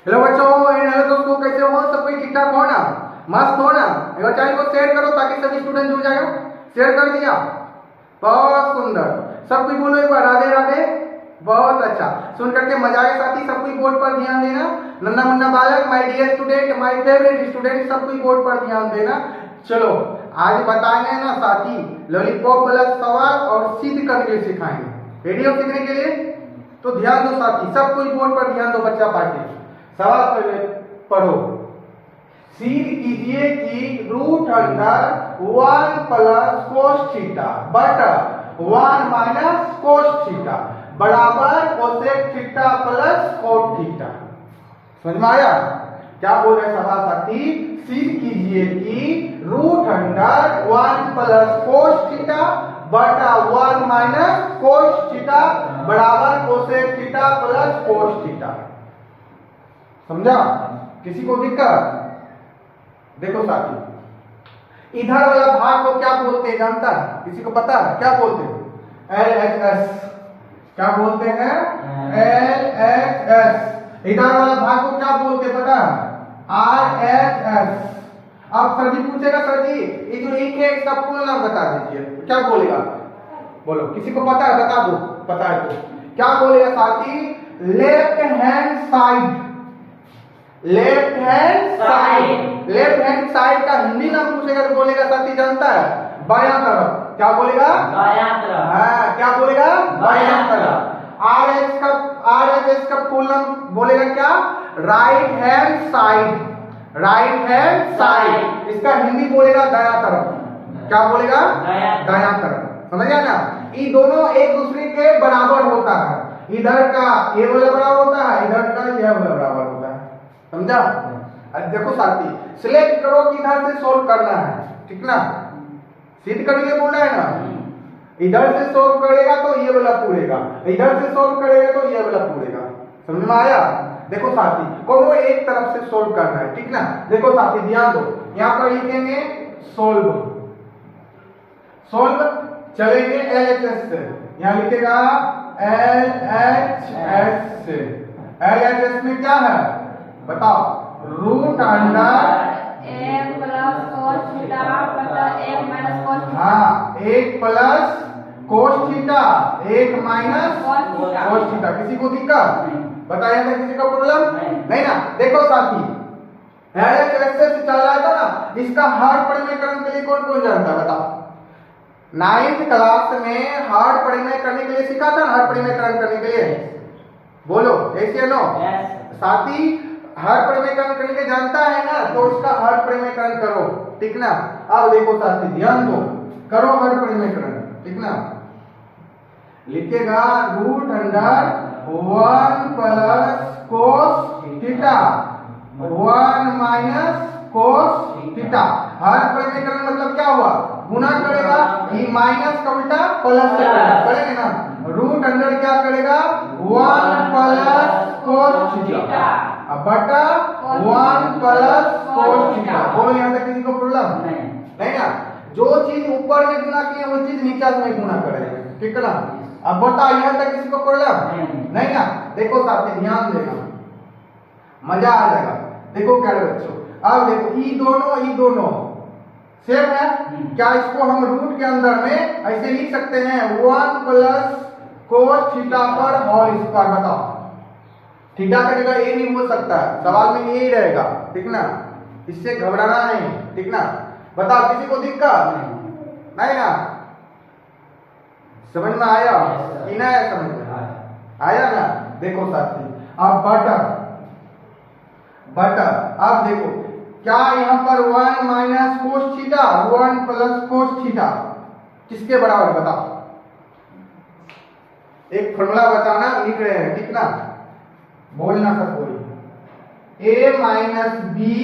Hello बच्चों, hello दोस्तों, कैसे हो? सब कोई ठीक ठाक हो ना? मस्त हो ना? एक बार चैनल को शेयर करो ताकि सभी स्टूडेंट जुड़ जाएगा। शेयर कर दिया? बहुत सुंदर। सब कोई बोलो एक बार राधे राधे। बहुत अच्छा, सुन करके मजा आए साथी। सब कोई बोर्ड पर ध्यान देना। नन्ना मुन्ना बालक, my dear student, my favourite student, सब कोई बोर्ड पर ध्यान देना। चलो आज बताएंगे ना साथी, लॉलीपॉप वाला सवाल और सिद्ध करके सिखाएंगे। रेडी हो सीखने के लिए? तो ध्यान दो साथी, सब कोई बोर्ड पर ध्यान दो। बच्चा पार्टी सवाल पहले पढ़ो। सिद्ध कीजिए कि root under 1 plus cos theta बटा 1 माइनस कोस थीटा बराबर cosec theta plus cot theta. समझ में आया? क्या बोल रहे सवाल साथी? सिद्ध कीजिए कि root under 1 plus cos theta बटा 1 माइनस कोस थीटा बराबर cosec theta plus cos theta. समझा? किसी को दिक्कत? देखो साथी, इधर वाला भाग को क्या बोलते हैं जानता है? किसी को पता है क्या बोलते हैं? LHS। क्या बोलते हैं? LHS। इधर वाला भाग को क्या बोलते हैं पता है? RHS। अब सर जी पूछेगा, सर जी ये जो एक है इसका पूरा नाम बता दीजिए। क्या बोलेगा? बोलो, किसी को पता है? बता दो, पता है तो क्या बोलेगा साथी? Left hand side. Left hand side. Left hand side का हिंदी नाम पूछेगा तो बोलेगा साथी जानता है? बायां तरफ। क्या बोलेगा? बायां तरफ। हाँ, क्या बोलेगा? बायां तरफ। RHS का फुल नाम बोलेगा क्या? Right hand side. Right hand side. इसका हिंदी बोलेगा दायां तरफ। क्या बोलेगा? दायां तरफ। समझ गया ना? ये दोनों एक दूसरे के बराबर होता है। इधर का ये वाला बराबर होता है, इधर का यह वाला बराबर होता है। समझा? देखो साथी, सिलेक्ट करो कि इधर से सोल्व करना है, ठीक ना? सिद्ध करके बोला है ना? इधर से सोल्व करेगा तो ये वाला पूरेगा, इधर से सोल्व करेगा तो ये वाला पूरेगा। समझ में आया? देखो साथी, कोनो एक तरफ से सोल्व करना है, ठीक ना? देखो साथी ध्यान दो, यहां पर लिखेंगे सोल्व। सोल्व चलेंगे LHS से, यहां लिखेगा LHS से। LHS में क्या है बताओ? रूट अंडर एक प्लस कोस थीटा बटा एक माइनस कोस थीटा। हाँ, 1 plus cos theta 1 minus cos theta. किसी को दिक्कत? बताया था किसी का प्रॉब्लम? नहीं ना? देखो साथी, LHS से चल रहा था ना, इसका हार्ड परिमेयकरण के लिए कौन कौन जानता है बताओ? 9th क्लास में हार्ड परिमेय करने के लिए सीखा था ना? हार्ड परिमेयकरण करने के लिए बोलो यस या नो? साथी हर परिमेयकरण करने के जानता है ना, तो इसका हर परिमेयकरण करो, ठीक ना? अब देखो साथी ध्यान दो, करो हर परिमेयकरण, ठीक ना? लिखेगा root under 1 plus cos theta 1 minus cos theta. हर परिमेयकरण मतलब क्या हुआ? गुना करेगा, ये माइनस का उल्टा प्लस से करेंगे ना? रूट अंडर क्या करेगा? 1 प्लस कोस थीटा बटा 1 प्लस कोस थीटा। बोलो यहाँ तक किसी को प्रॉब्लम? नहीं ना? जो चीज ऊपर में गुना किए वो चीज नीचे में गुना करेंगे, ठीक है ना? अब बताओ यहाँ तक किसी को प्रॉब्लम? नहीं ना? देखो साथी ध्यान देना, मजा आ जाएगा। देखो क्या बच्चों, अब देखो ये दोनों सेम है क्या? इसको हम रूट के अंदर में ऐसे लिख सकते हैं 1 प्लस कोस थीटा पर होल स्क्वायर। बताओ थीटा का जगह ए नहीं हो सकता है, सवाल में यही रहेगा, ठीक ना? इससे घबराना नहीं, ठीक ना? बताओ किसी को दिक्कत? नहीं ना? समझ में आया कि नहीं? समझ में आया ना? देखो साथी अब बटर अब देखो क्या यहाँ पर 1 minus cos theta 1 plus cos theta किसके बराबर बताओ? एक फॉर्मूला बताना, लिख रहे हैं, ठीक ना? बोलना सब कोई। a minus B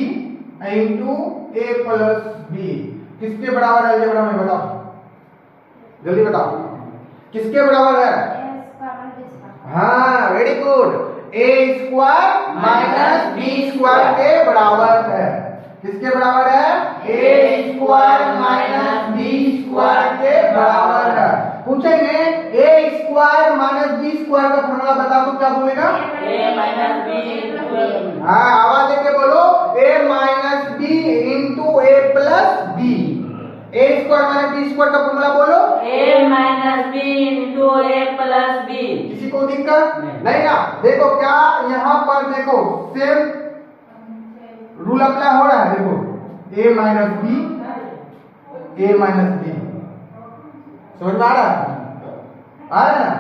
into A plus B किसके बराबर है? अलजेब्रा में बताओ, जल्दी बताओ किसके बराबर है? हाँ very good, a square minus B square के बराबर है। किसके बराबर है? a square minus B square के बराबर है। पूछेंगे a square minus B square का फॉर्मूला बता दो, क्या बोलेगा? a माइनस बी हाँ आवाज देके बोलो a minus B into A plus B. A square minus B square का फॉर्मूला बोलो a minus B into A plus B. किसी को दिक्कत नहीं ना। देखो क्या यहाँ पर देखो सेम रूल अप्लाई हो रहा है। देखो a माइनस बी समझ में आ रहा है? आ रहा है ना।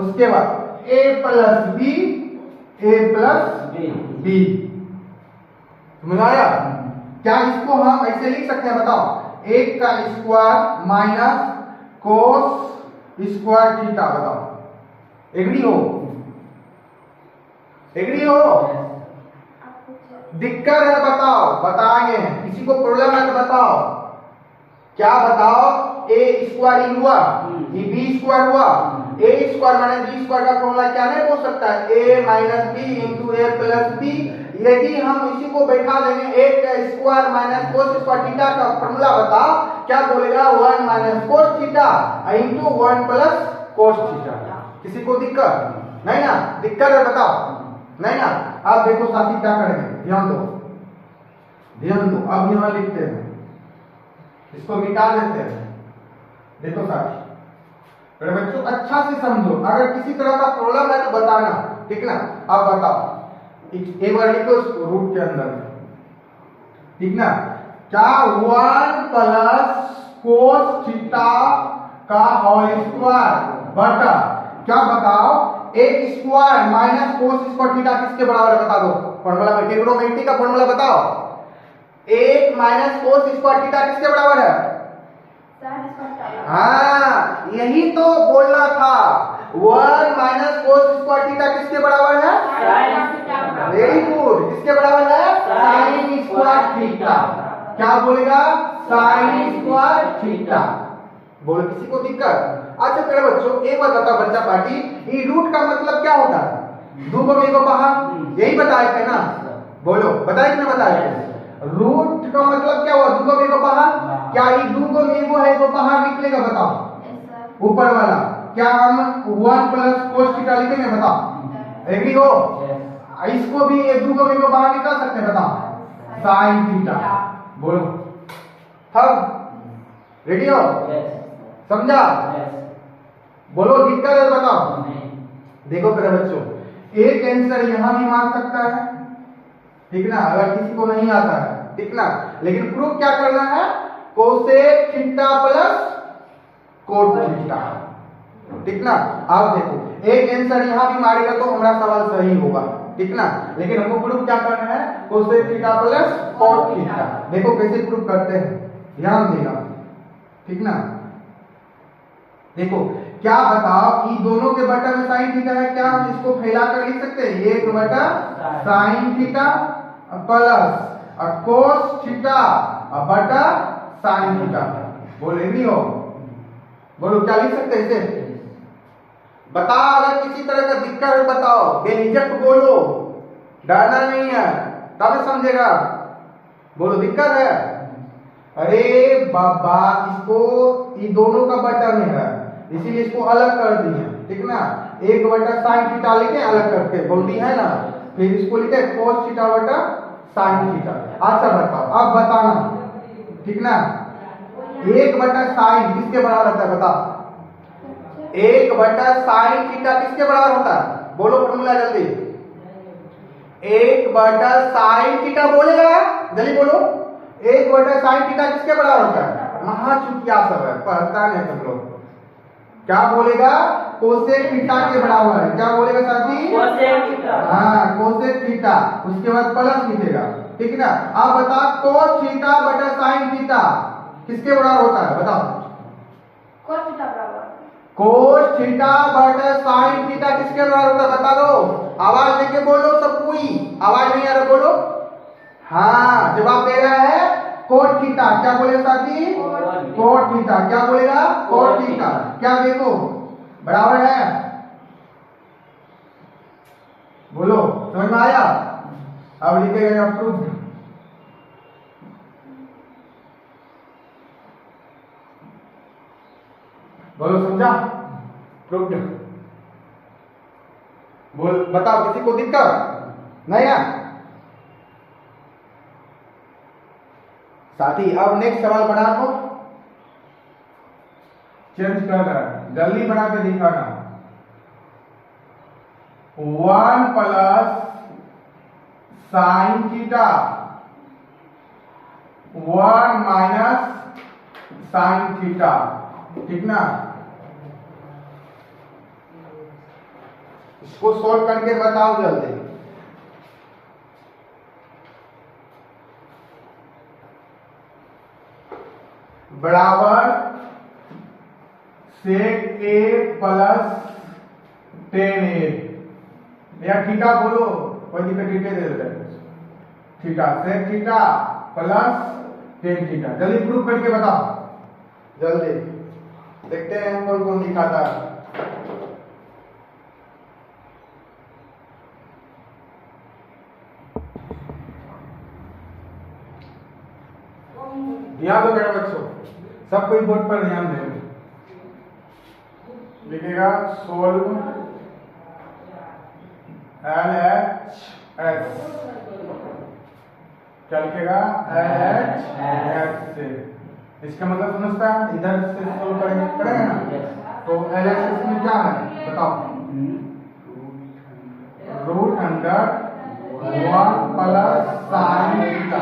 उसके बाद a प्लस बी समझ आया? क्या इसको हम ऐसे लिख सकते हैं बताओ? एक का square minus cos square theta. बताओ एग्री हो? एग्री हो? दिक्कत है बताओ? बताएंगे। किसी को प्रॉब्लम है तो बताओ। क्या बताओ? ए स्क्वायर हुआ, ये बी स्क्वायर हुआ। ए स्क्वायर माइनस बी स्क्वायर का फॉर्मूला क्या नहीं बोल सकता है? ए minus B into A plus B. यदि हम इसी को बैठा देंगे एक का square minus cos square theta का फॉर्मूला बताओ क्या बोलेगा? 1 minus cos theta into 1 plus cos theta. किसी को दिक्कत नहीं ना? दिक्कत है बताओ? नहीं ना। अब देखो साथी क्या करेंगे, ध्यान दो ध्यान दो। अब यहां लिखते हैं, इसको मिटा देते हैं। देखो साथी मेरे बच्चों अच्छा से समझो, अगर किसी तरह का प्रॉब्लम है तो बताना, ठीक ना? अब बताओ एक बार लिखो रूट के अंदर, ठीक ना? क्या 1 प्लस कोस थीटा का होल स्क्वायर बटा क्या बताओ? एक square minus cos square theta किसके बराबर है? बता दो फॉर्मूला में, ट्रिग्नोमेट्री का फॉर्मूला बताओ। एक माइनस कोस स्क्वायर थीटा किसके बराबर है? हाँ यही तो बोलना था। 1 माइनस कोस स्क्वायर थीटा किसके बराबर है? Very good. किसके बराबर है? Sine square theta. क्या बोलेगा? Sine square theta. बोलो किसी को दिक्कत? अच्छा मेरे बच्चों एक बात बताओ बच्चा पार्टी, ये रूट का मतलब क्या होता है? दो को मेरे बाहर, यही बताए थे ना? बोलो बताए कि ना बताए थे? रूट का मतलब क्या हुआ? दो को मेरे बाहर। क्या ये दो को मेरे है तो बाहर निकलेगा? बताओ ऊपर वाला। क्या हम 1 प्लस कोस थीटा लिखेंगे? बताओ एग्री हो? इसको भी ये दो को मेरे बाहर निकाल सकते हैं? बताओ साइन थीटा। बोलो हम रेडी हो? समझा? बोलो दिक्कत है बताओ? देखो मेरे बच्चों एक आंसर यहां भी मान सकता है, ठीक ना? अगर किसी को नहीं आता है, ठीक ना? लेकिन प्रूफ क्या करना है? Cosec theta plus cot theta, ठीक ना? आप देखो एक आंसर यहां भी मारेगा तो हमारा सवाल सही होगा, ठीक ना? लेकिन हमको प्रूफ क्या करना है? Cosec theta plus cot theta. देखो कैसे प्रूफ करते हैं, ध्यान देना, ठीक ना? देखो क्या बताओ, ये दोनों के बटा में साइन थीटा है, क्या हम इसको फैला कर लिख सकते हैं? एक बटा sine theta plus cos theta बटा साइन थीटा। बोले नहीं हो? बोलो क्या लिख सकते हैं इसे? बताओ अगर किसी तरह का दिक्कत है बताओ, बेझिझक बोलो, डरना नहीं है तब समझेगा। बोलो दिक्कत है? अरे बाबा इसको ये दोनों का बटा में है इसीलिए इसको अलग कर दिए, ठीक ना? एक बटा साइन थीटा लिखे अलग करके बाउंड्री है ना, फिर इसको लिखे कोस थीटा बटा साइन थीटा। अच्छा बताओ अब बताना, ठीक ना? एक बटा साइन किसके बराबर होता है? बताओ एक बटा साइन थीटा किसके बराबर होता है? बोलो फॉर्मूला जल्दी। एक बटा साइन थीटा बोलेगा जल्दी बोलो। एक बटा साइन थीटा किसके बराबर होता है? महाचुतिया सब है, पढ़ता नहीं तुम लोग। क्या बोलेगा? कोसेक थीटा के बराबर है। क्या बोलेगा साथी? Cosec theta. हाँ कोसेक थीटा, उसके बाद प्लस लिखेगा, ठीक ना? आप बताओ कोस थीटा बटा साइन थीटा किसके बराबर होता है? बताओ। कोस थीटा बराबर। कोस थीटा बटा साइन थीटा किसके बराबर होता है? बता दो, आवाज लेके बोलो सब कोई। आवाज नहीं आ रहा बोलो। हाँ जवाब दे रहा है कोट थीटा। क्या बोलेगा साथी? Cot theta. क्या बोलेगा? Cot theta. क्या देखो बराबर है? बोलो समझ में आया? अब लिखेगा प्रूफ। बोलो समझा? प्रूफ। बोल बताओ किसी को दिक्कत नहीं है? साथी अब नेक्स्ट सवाल बना दो, चेंज कर रहा है, जल्दी बना के दिखाना। 1 plus sine theta 1 minus sine theta, ठीक ना। इसको सोल्व करके बताओ जल्दी। बराबर सेक ए प्लस टेन ए, या थीटा बोलो, कोई दिक्कत, थीटे दे देते हैं। Theta sec theta plus tan theta, जल्दी प्रूफ करके बताओ, जल्दी देखते हैं कौन कौन दिखाता है। ध्यान दो मेरे बच्चों, सब कोई बोर्ड पर ध्यान दे। लिखेगा सोल्व LHS, क्या लिखेगा LHS से, इसका मतलब समझता है, इधर से सोल्व करेंगे ना। तो LHS में क्या है बताओ, root under 1 plus sine theta,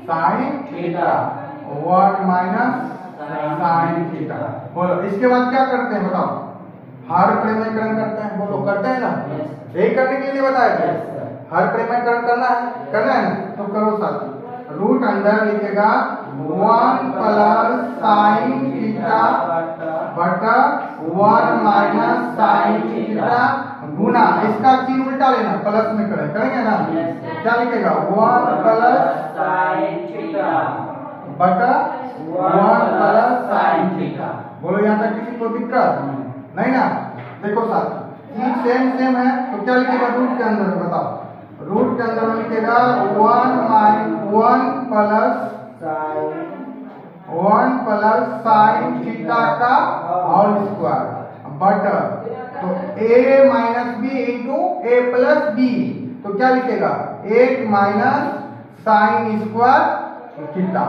sine theta 1 minus sine theta. बोलो इसके बाद क्या करते हैं बताओ, हर परिमेयकरण करते हैं, बोलो करते हैं ना, यही करने के लिए बताया था, हर परिमेयकरण करना है ना, तो करो साथी। रूट अंडर लिखेगा 1 प्लस साइन थीटा बटा 1 माइनस साइन थीटा गुना, इसका चिन्ह उल्टा लेना, प्लस में करेंगे ना, क्या लिखेगा 1 प्लस साइन थीटा बटा 1 प्लस साइन थीटा। बोलो यहाँ तक किसी को दिक्कत नहीं ना। देखो साथ सेम है, तो क्या लिखेगा रूट के अंदर बताओ, रूट के अंदर में लिखेगा 1 प्लस साइन थीटा का होल स्क्वायर बटा, तो a minus B into A plus B, तो क्या लिखेगा 8 माइनस साइन स्क्वायर थीटा।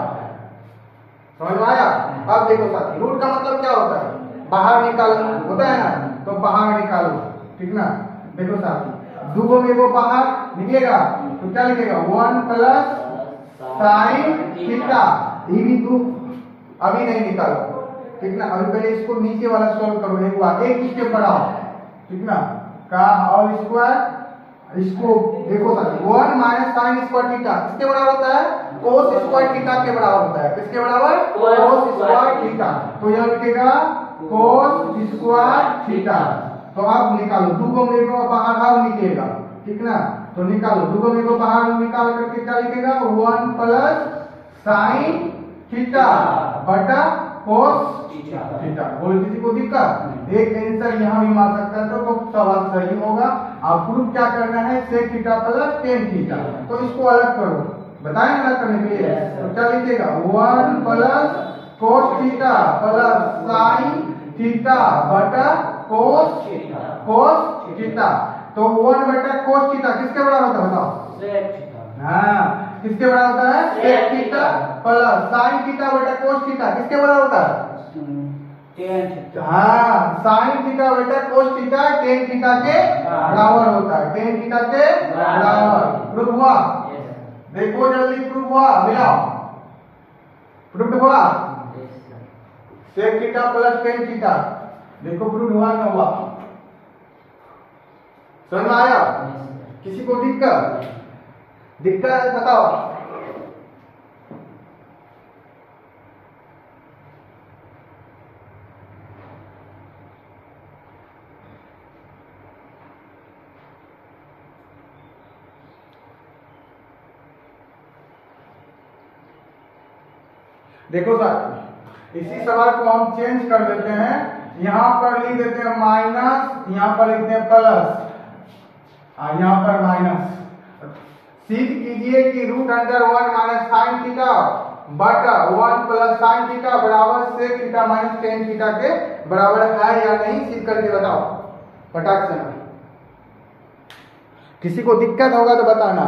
समझ में आया। अब देखो साथी, रूट का मतलब क्या होता है, बाहर निकालना होता है ना, तो बाहर निकालो, ठीक ना। देखो साथी, दूगो में वो बाहर निकलेगा, तो क्या लिखेगा 1 प्लस साइन थीटा, ये भी तू अभी नहीं निकालो, ठीक ना। अभी पहले इसको नीचे वाला सॉल्व करो, एक बार एक स्टेप बढ़ाओ, ठीक ना, का होल स्क्वायर। इसको देखो साथी, 1 माइनस साइन स्क्वायर थीटा किसके बराबर होता है, कोस स्क्वायर थीटा के बराबर होता है, किसके बराबर, कोस स्क्वायर थीटा। तो यह लिखेगा कोस स्क्वायर थीटा। तो अब निकालो, दूगो में को बाहर अब निकलेगा, ठीक ना, तो निकालो, दूगो में को बाहर निकाल करके क्या लिखेगा 1 प्लस साइन थीटा बटा कोस थीटा। बोलो किसी को दिक्कत, एक आंसर यहाँ भी मार सकता है, तो सवाल सही होगा। अब प्रूफ क्या करना है, sec theta plus tan theta, तो इसको अलग करो, बताएं अलग करने के लिए। तो क्या लिखेगा 1 plus cos theta plus sine theta बटा कोस थीटा। तो 1 बटा कोस थीटा किसके बराबर होता है बताओ, हाँ किसके बराबर होता है, sec theta plus sine theta बटा कोस थीटा किसके बराबर होता है, हाँ साइन थीटा बटा कोस थीटा टेन थीटा के बराबर होता है, टेन थीटा के बराबर। प्रूफ हुआ, देखो जल्दी प्रूफ हुआ, मिलाओ, प्रूफ हुआ, sec theta plus tan theta, देखो प्रूफ हुआ ना हुआ, समझ में आया। किसी को दिक्कत बताओ। देखो साथी, इसी सवाल को हम चेंज कर देते हैं, यहां पर लिख देते हैं माइनस, यहां पर लिखते हैं प्लस, यहां पर माइनस। सिद्ध कीजिए कि root under 1 minus sine theta बटा 1 प्लस साइन थीटा बराबर sec theta minus tan theta के बराबर है या नहीं, सिद्ध करके बताओ फटाक से। किसी को दिक्कत होगा तो बताना।